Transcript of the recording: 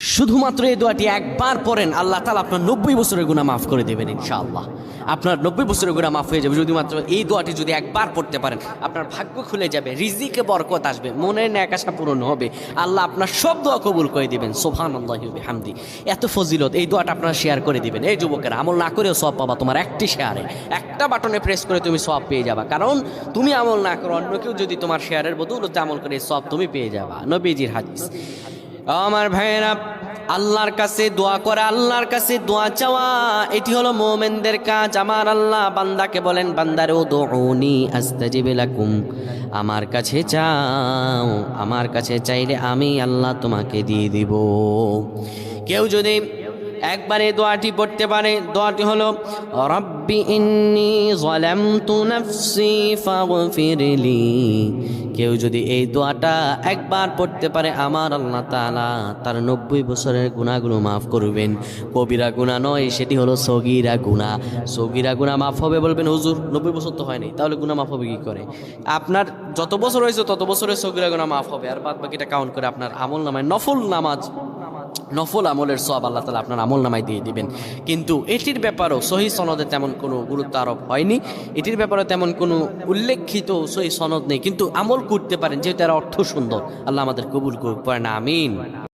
শুধুমাত্র এই দোয়াটি একবার পড়েন, আল্লাহ তাআলা আপনার 90 বছরের গুনাহ মাফ করে দেবেন ইনশাআল্লাহ। আপনার 90 বছরের গুনাহ মাফ হয়ে যাবে শুধুমাত্র এই দোয়াটি যদি একবার পড়তে পারেন। আপনার ভাগ্য খুলে যাবে, রিজিকে বরকত আসবে, মনের ন্যাক আশা পূরণ হবে, আল্লাহ আপনার সব দোয়া কবুল করে দিবেন। সুবহানাল্লাহি ওয়া বিহামদি। এত ফজিলত, এই দোয়াটা আপনারা শেয়ার করে দিবেন। এই যুবকেরা, আমল না করেও সওয়াব পাবা। তোমার একটি শেয়ারে, একটা বাটনে প্রেস করে তুমি সওয়াব পেয়ে যাবা। কারণ তুমি আমল না করো, অন্য কেউ যদি তোমার শেয়ারের বদৌলতে আমল করে, সওয়াব তুমি পেয়ে যাবা। নবীজির হাদিস। আমার ভাইয়েরা, আল্লাহর কাছে দোয়া করা, আল্লাহর কাছে দোয়া চাওয়া, এটি হলো মুমিনদের কাজ। আমার আল্লাহ বান্দাকে বলেন, বান্দারে উদউনি আস্তাজিব লাকুম, আমার কাছে চাও, আমার কাছে চাইলে আমি আল্লাহ তোমাকে দিয়ে দিব। কেউ যদি একবার এই দোয়াটি পড়তে পারে, দোয়াটি হলো রব্বি ইন্নী যালামতু নাফসি ফাগফিরলি। কেউ যদি এই দোয়াটা একবার পড়তে পারে, আমার আল্লাহ তাআলা তার 90 বছরের গুনাহগুলো মাফ করবেন। কবিরা গুনাহ নয়, সেটি হলো সগীরা গুনাহ। সগীরা গুনাহ মাফ হবে। বলবেন হুজুর 90 বছর তো হয়নি, তাহলে গুনাহ মাফ হবে কি করে? আপনার যত বছর হয়েছে তত বছরের সগীরা গুনাহ মাফ হবে, আর বাদ বাকিটা কাউন্ট করে আপনার আমল নামায় নফল নামাজ, নফল আমলের সওয়াব আল্লাহ তাআলা আপনার আমল নামায় দিয়ে দিবেন। কিন্তু এটির ব্যাপারেও সহিহ সনদে তেমন কোনো গুরুত্ব আরোপ হয়নি, এটির ব্যাপারে তেমন কোনো উল্লেখিত সহিহ সনদ নেই। কিন্তু আমল করতে পারেন, যেহেতু এর অর্থ সুন্দর। আল্লাহ আমাদের কবুল করুক, পড়েন আমিন।